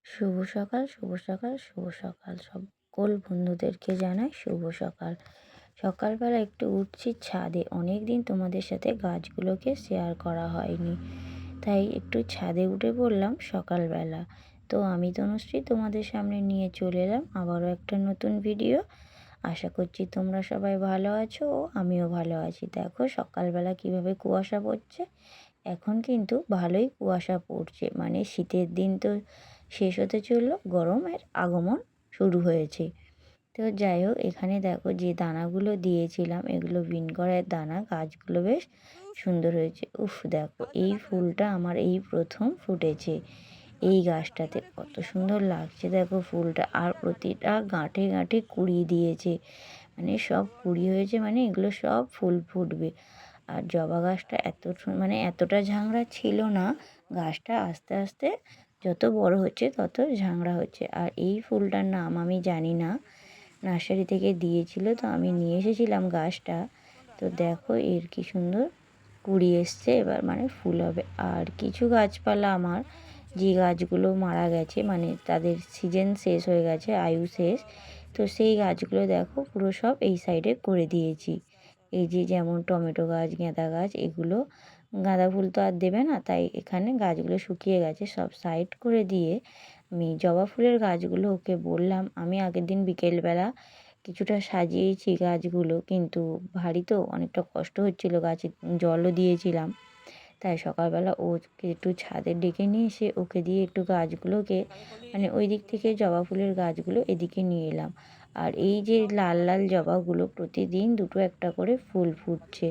শুভ সকাল, শুভ সকাল, শুভ সকাল। সকল বন্ধুদেরকে জানাই শুভ সকাল। সকালবেলা একটু উঠছি ছাদে। অনেক দিন তোমাদের সাথে গাছগুলোকে শেয়ার করা হয়নি। তাই একটু ছাদে উঠে পড়লাম সকালবেলা। তো আমি তনুশ্রী তোমাদের সামনে নিয়ে চলে এলাম আবারও একটা নতুন ভিডিও। আশা করছি তোমরা সবাই ভালো আছো ও আমিও ভালো আছি। দেখো সকালবেলা কিভাবে কুয়াশা পড়ছে। এখন কিন্তু ভালোই কুয়াশা পড়ছে, মানে শীতের দিন তো শেষ হতে চললো, গরমের আগমন শুরু হয়েছে। তো যাই হোক, এখানে দেখো যে দানাগুলো দিয়েছিলাম এগুলো বিন করার দানা, গাছগুলো বেশ সুন্দর হয়েছে। উফ, দেখো এই ফুলটা আমার এই প্রথম ফুটেছে এই গাছটাতে, কত সুন্দর লাগছে দেখো ফুলটা। আর প্রতিটা গাঁঠে গাঁঠে কুড়ি দিয়েছে, মানে সব কুড়ি হয়েছে, মানে এগুলো সব ফুল ফুটবে। আর জবা গাছটা মানে এতটা ঝাংড়া ছিল না। গাছটা আস্তে আস্তে যত বড় হচ্ছে তত ঝাংড়া হচ্ছে। আর এই ফুলটার নাম আমি জানি না, নার্সারি থেকে দিয়েছিল, তো আমি নিয়ে এসেছিলাম গাছটা। তো দেখো এর কি সুন্দর কুড়ি এসছে, এবার মানে ফুল হবে। আর কিছু গাছপালা আমার, যে গাছগুলো মারা গেছে, মানে তাদের সিজন শেষ হয়ে গেছে, আয়ু শেষ, তো সেই গাছগুলো দেখো পুরো সব এই সাইডে করে দিয়েছি। এই যে যেমন টমেটো গাছ, গাঁদা গাছ, এগুলো গাঁদা ফুল তো আর দেবে না, তাই এখানে গাছগুলো শুকিয়ে গেছে, সব সাইড করে দিয়ে আমি জবা ফুলের গাছগুলো ওকে বললাম, আমি আগের দিন বিকেলবেলা কিছুটা সাজিয়েছি গাছগুলো, কিন্তু ভারী তো অনেকটা কষ্ট হচ্ছিল, গাছে জলও দিয়েছিলাম। তাই সকালবেলা ওকে একটু ছাদে ডেকে নিয়ে এসে ওকে দিয়ে একটু গাছগুলোকে, মানে ওই দিক থেকে জবা ফুলের গাছগুলো এদিকে নিয়ে এলাম। আর এই যে লাল লাল জবাগুলো প্রতিদিন দুটো একটা করে ফুল ফুটছে।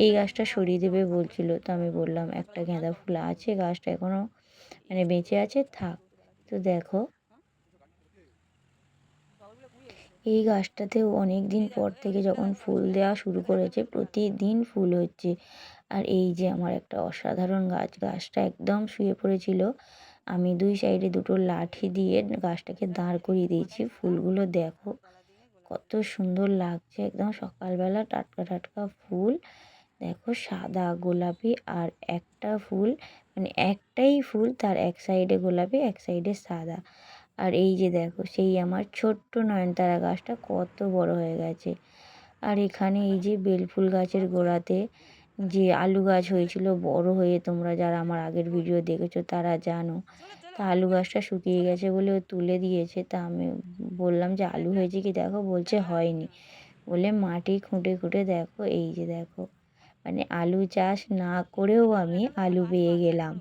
এই গাছটা সরিয়ে দেবে বলছিল, তো আমি বললাম একটা গাঁদা ফুল আছে, গাছটা এখনও মানে বেঁচে আছে, থাক। তো দেখো এই গাছটাতেও অনেক দিন পর থেকে যখন ফুল দেওয়া শুরু করেছে, প্রতিদিন ফুল হচ্ছে। আর এই যে আমার একটা অসাধারণ গাছ, গাছটা একদম শুয়ে পড়েছিল, আমি দুই সাইডে দুটো লাঠি দিয়ে গাছটাকে দাঁড় করিয়ে দিয়েছি। ফুলগুলো দেখো কত সুন্দর লাগছে, একদম সকালবেলা টাটকা টাটকা ফুল। দেখো সাদা গোলাপি, আর একটা ফুল, মানে একটাই ফুল, তার এক সাইডে গোলাপি এক সাইডে সাদা। আর এই যে দেখো সেই আমার ছোট্ট নয়নতারা গাছটা কত বড় হয়ে গেছে। আর এখানে এই যে বেলফুল গাছের গোড়াতে যে আলু গাছ হয়েছিল বড় হয়ে, তোমরা যারা আমার আগের ভিডিও দেখেছো তারা জানো, তা আলু গাছটা শুকিয়ে গেছে বলে ও তুলে দিয়েছে। তা আমি বললাম যে আলু হয়েছে কি দেখো, বলছে হয়নি, বলে মাটি খুঁটে খুঁটে দেখো এই যে দেখো, মানে আলু চাষ না করেও আমি আলু পেয়ে গেলাম।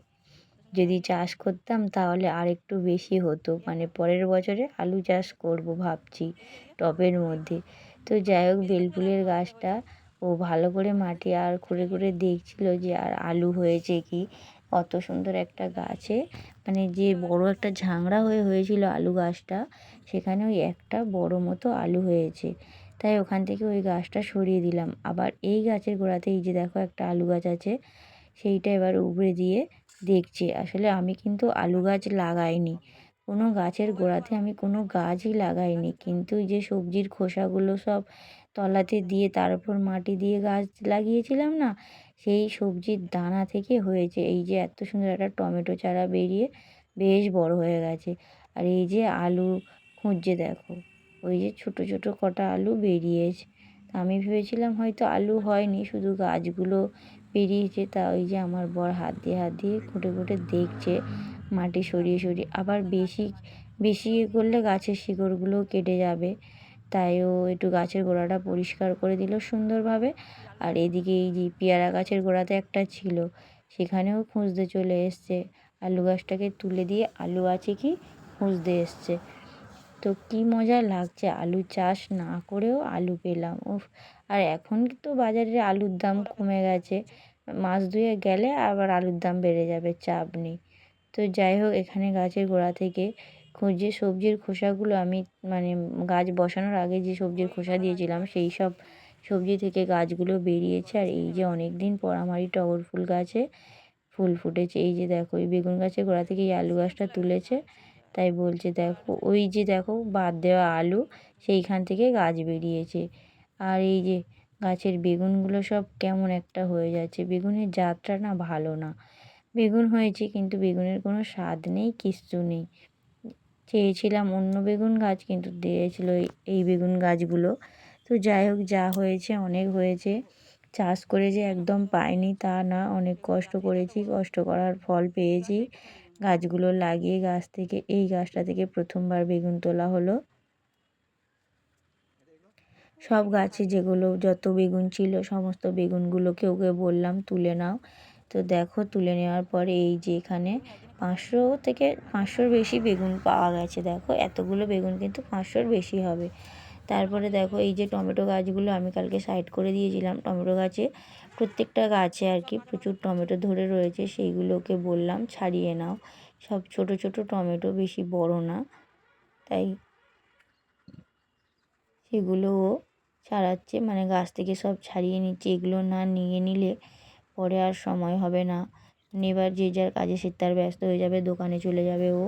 যদি চাষ করতাম তাহলে আর একটু বেশি হতো, মানে পরের বছরে আলু চাষ করব ভাবছি টবের মধ্যে। তো যাই হোক, বেলফুলের গাছটা ও ভালো করে মাটি আর খুঁড়ে খুঁড়ে দেখছিল যে আর আলু হয়েছে কি। কত সুন্দর একটা গাছে, মানে যে বড় একটা ঝাংড়া হয়েছিল আলু গাছটা, সেখানে ওই একটা বড় মতো আলু হয়েছে। তাই ওখান থেকে ওই গাছটা সরিয়ে দিলাম। আবার এই গাছের গোড়াতে এই যে দেখো একটা আলু গাছ আছে, সেইটা এবার উপড়ে দিয়ে দেখছি। আসলে আমি কিন্তু আলু গাছ লাগাইনি, কোনো গাছের গোড়াতে আমি কোনো গাছই লাগাইনি, কিন্তু যে সবজির খোসাগুলো সব তলাতে দিয়ে তার উপর মাটি দিয়ে গাছ লাগিয়েছিলাম না, সেই সবজির দানা থেকে হয়েছে এই যে এত সুন্দর একটা টমেটো চারা বেরিয়ে বেশ বড় হয়ে গেছে। আর এই যে আলু খুঁজছে দেখো, ওই যে ছোট ছোট কটা আলু বেরিয়েছে। আমি ভেবেছিলাম হয়তো আলু হয়নি, শুধু গাছগুলো বেরিয়েছে। তা ওই যে আমার বর হাত দিয়ে খুঁটে খুঁটে দেখছে, মাটি সরিয়ে সরিয়ে। আবার বেশি বেশি করলে গাছের শিকড়গুলোও কেটে যাবে, তাই ও একটু গাছের গোড়াটা পরিষ্কার করে দিল সুন্দরভাবে। আর এদিকে এই যে পেয়ারা গাছের গোড়াতে একটা ছিল, সেখানেও খুঁজতে চলে এসছে, আলু গাছটাকে তুলে দিয়ে আলু আছে কি খুঁজতে এসছে। তো কি মজা লাগছে, আলু চাষ না করেও আলু পেলাম, উফ। আর এখন তো বাজারে আলুর দাম কমে গেছে, মাস দুয়ে গেলে আবার আলুর দাম বেড়ে যাবে, চাপ নেই। তো যাই হোক, এখানে গাছের গোড়া থেকে খুঁজে সবজির খোসাগুলো আমি, মানে গাছ বসানোর আগে যে সবজির খোসা দিয়েছিলাম সেই সব সবজি থেকে গাছগুলো বেরিয়েছে। আর এই যে অনেক দিন পর আমার এই টগর ফুল গাছে ফুল ফুটেছে। এই যে দেখো এই বেগুন গাছের গোড়া থেকে এই আলু গাছটা তুলেছে, তাই বলছে দেখো ওই যে দেখো বাদ দেওয়া আলু, সেইখান থেকে গাছ বেরিয়েছে। আর এই যে গাছের বেগুনগুলো সব কেমন একটা হয়ে যাচ্ছে, বেগুনের জাতটা না ভালো না। বেগুন হয়েছে কিন্তু বেগুনের কোনো স্বাদ নেই, কিচ্ছু নেই। চেয়েছিলাম অন্য বেগুন গাছ, কিন্তু দিয়েছিল এই বেগুন গাছগুলো। তো যাই হোক, যা হয়েছে অনেক হয়েছে। চাষ করে যে একদম পাইনি তা না, অনেক কষ্ট করেছি, কষ্ট করার ফল পেয়েছি। গাছগুলো লাগিয়ে এই গাছটা থেকে প্রথমবার বেগুন তোলা হলো। সব গাছে যেগুলো যত বেগুন ছিল সমস্ত বেগুনগুলোকে ওকে বললাম তুলে নাও। তো দেখো, তুলে নেওয়ার পরে এই যে এখানে 500 বেশি বেগুন পাওয়া গেছে। দেখো, এতগুলো বেগুন কিন্তু 500 বেশি হবে। তারপরে দেখো, এই যে টমেটো গাছগুলো আমি কালকে সাইড করে দিয়েছিলাম, টমেটো গাছে প্রত্যেকটা গাছে আর কি প্রচুর টমেটো ধরে রয়েছে, সেইগুলোকে বললাম ছাড়িয়ে নাও। সব ছোট ছোট টমেটো, বেশি বড় না, তাই সেগুলোও ছাড়াচ্ছে, মানে গাছ থেকে সব ছাড়িয়ে নিচ্ছে। এগুলো না নিয়ে নিলে পরে আর সময় হবে না, এবার যে যার কাজে সে তার ব্যস্ত হয়ে যাবে, দোকানে চলে যাবে ও।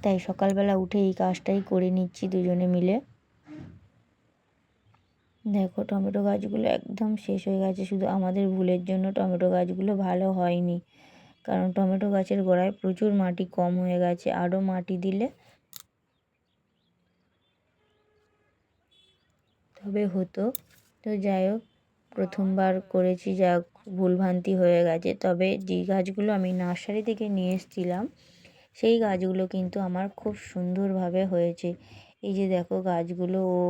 তাই সকালবেলা উঠে এই কাজটাই করে নিচ্ছি দুজনে মিলে। দেখো, টমেটো গাছগুলো একদম শেষ হয়ে গেছে, শুধু আমাদের ভুলের জন্য টমেটো গাছগুলো ভালো হয়নি, কারণ টমেটো গাছের গোড়ায় প্রচুর মাটি কম হয়ে গেছে, আরও মাটি দিলে তবে হতো। তো যাই হোক, প্রথমবার করেছি, যা ভুলভ্রান্তি হয়ে গেছে। তবে যে গাছগুলো আমি নার্সারি থেকে নিয়ে এসেছিলাম সেই গাছগুলো কিন্তু আমার খুব সুন্দরভাবে হয়েছে। এই যে দেখো, গাছগুলো ও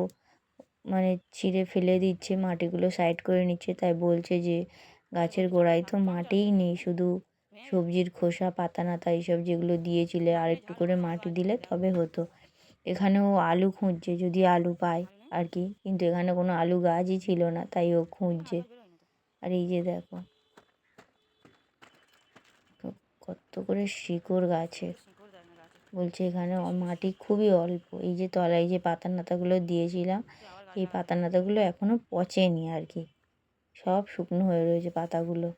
মানে ছিঁড়ে ফেলে দিচ্ছে, মাটিগুলো সাইড করে নিচ্ছে, তাই বলছে যে গাছের গোড়ায় তো মাটিই নেই, শুধু সবজির খোসা, পাতা নাতা এইসব যেগুলো দিয়েছিলে আর একটু করে মাটি দিলে তবে হতো। এখানেও আলু খুঁজছে, যদি আলু পায় আর কি, কিন্তু এখানে কোনো আলু গাছই ছিল না, তাই ও খুঁজছে। আর এই যে দেখো, কত করে শিকড় গাছের, বলছে এখানে মাটি খুবই অল্প। এই যে তলায় যে পাতা নাতাগুলো দিয়েছিলাম, এই পাতা নাতাগুলো এখনও পচেনি আর কি, সব শুকনো হয়ে রয়েছে পাতাগুলো।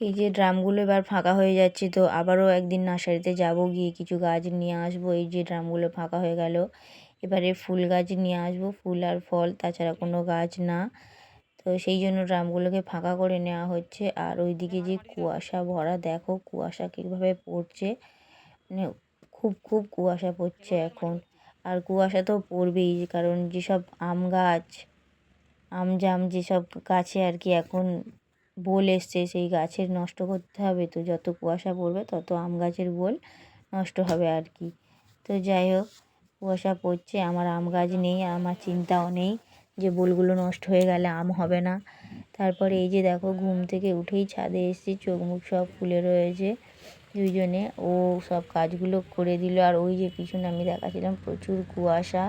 এই যে ড্রামগুলো এবার ফাঁকা হয়ে যাচ্ছে, তো আবারও একদিন নার্সারিতে যাব, গিয়ে কিছু গাছ নিয়ে আসবো। এই যে ড্রামগুলো ফাঁকা হয়ে গেল, এবারে ফুল গাছ নিয়ে আসবো, ফুল আর ফল, তাছাড়া কোনো গাছ না। তো সেই জন্য ড্রামগুলোকে ফাঁকা করে নেওয়া হচ্ছে। আর ওইদিকে যে কুয়াশা ভরা, দেখো কুয়াশা কীভাবে পড়ছে, মানে খুব খুব কুয়াশা পড়ছে এখন। আর কুয়াশা তো পড়বেই, কারণ যেসব আম গাছ, আম জাম যেসব গাছে আর কি এখন বোল এসছে, সেই গাছের নষ্ট করতে হবে। তো যত কুয়াশা পড়বে তত আম গাছের বোল নষ্ট হবে আর কি। তো যাই হোক, কুয়াশা পড়ছে, আমার আম গাছ নেই, আমার চিন্তাও নেই যে বোলগুলো নষ্ট হয়ে গেলে আম হবে না। তারপরে এই যে দেখো, ঘুম থেকে উঠেই ছাদে এসেছি, চোখ মুখ সব ফুলে রয়েছে দুইজনে। ও সব কাজগুলো করে দিল। আর ওই যে পিছনে আমি দেখাচ্ছিলাম প্রচুর কুয়াশা,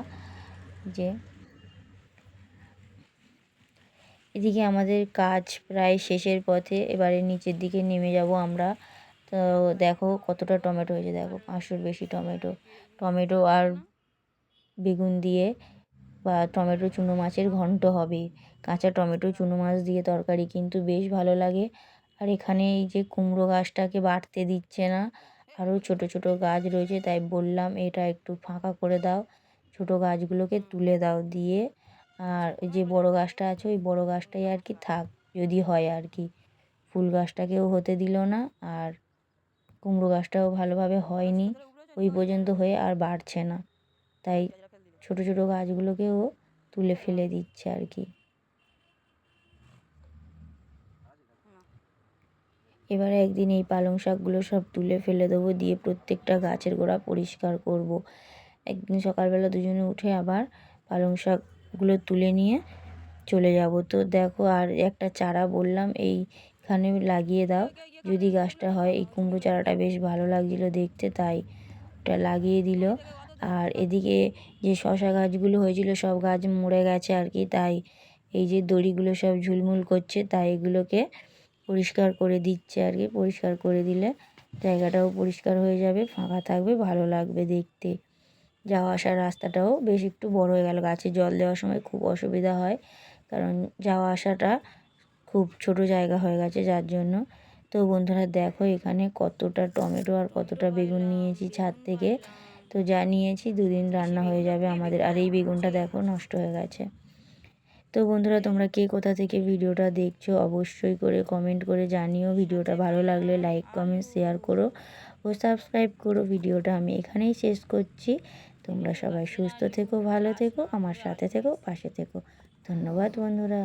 যে এদিকে আমাদের কাজ প্রায় শেষের পথে, এবারে নিচের দিকে নেমে যাব আমরা। তো দেখো কতটা টমেটো হয়েছে, দেখো 500 বেশি টমেটো। টমেটো আর বেগুন দিয়ে বা টমেটো চুনো মাছের ঘন্ট হবে। কাঁচা টমেটো চুনো মাছ দিয়ে তরকারি কিন্তু বেশ ভালো লাগে। আর এখানে এই যে কুমড়ো গাছটাকে বাড়তে দিচ্ছে না, আরও ছোট ছোট গাছ রয়েছে, তাই বললাম এটা একটু ফাঁকা করে দাও, ছোট গাছগুলোকে তুলে দাও, দিয়ে আর ওই যে বড় গাছটা আছে ওই বড় গাছটাই আর কি থাক, যদি হয় আর কি। ফুল গাছটাকেও হতে দিল না, আর কুমড়ো গাছটাও ভালোভাবে হয়নি, ওই পর্যন্ত হয়ে আর বাড়ছে না, তাই ছোট ছোট গাছগুলোকেও তুলে ফেলে দিচ্ছে আর কি। এবারে একদিন এই পালং শাকগুলো সব তুলে ফেলে দেবো, দিয়ে প্রত্যেকটা গাছের গোড়া পরিষ্কার করব। একদিন সকালবেলা দুজনে উঠে আবার পালং শাকগুলো তুলে নিয়ে চলে যাব। তো দেখো, আর একটা চারা বললাম এইখানে লাগিয়ে দাও, যদি গাছটা হয়। এই কুমড়ো চারাটা বেশ ভালো লাগছিলো দেখতে, তাই ওটা লাগিয়ে দিল। আর এদিকে যে শশা গাছগুলো হয়েছিল সব গাছ মরে গেছে আর কি, তাই এই যে দড়িগুলো সব ঝুলমুল করছে, তাই এগুলোকে পরিষ্কার করে দিচ্ছে আর কি। পরিষ্কার করে দিলে জায়গাটাও পরিষ্কার হয়ে যাবে, ফাঁকা থাকবে, ভালো লাগবে দেখতে। যাওয়া আসার রাস্তাটাও বেশ একটু বড় হয়ে গেল, গাছে জল দেওয়ার সময় খুব অসুবিধা হয়, কারণ যাওয়া আসাটা খুব ছোট জায়গা হয়ে গেছে যার জন্য। তো বন্ধুরা দেখো, এখানে কতটা টমেটো আর কতটা বেগুন নিয়েছি ছাদ থেকে। তো যা নিয়েছি 2 দিন রান্না হয়ে যাবে আমাদের। আর এই বেগুনটা দেখো নষ্ট হয়ে গেছে। তো বন্ধুরা, তোমরা কে কোথা থেকে ভিডিওটা দেখছো অবশ্যই করে কমেন্ট করে জানিও। ভিডিওটা ভালো লাগলে লাইক কমেন্ট শেয়ার করো। ও সাবস্ক্রাইব করো। ভিডিওটা আমি এখানেই শেষ করছি। তোমরা সবাই সুস্থ থেকো, ভালো থেকো, আমার সাথে থেকো, পাশে থেকো। ধন্যবাদ বন্ধুরা।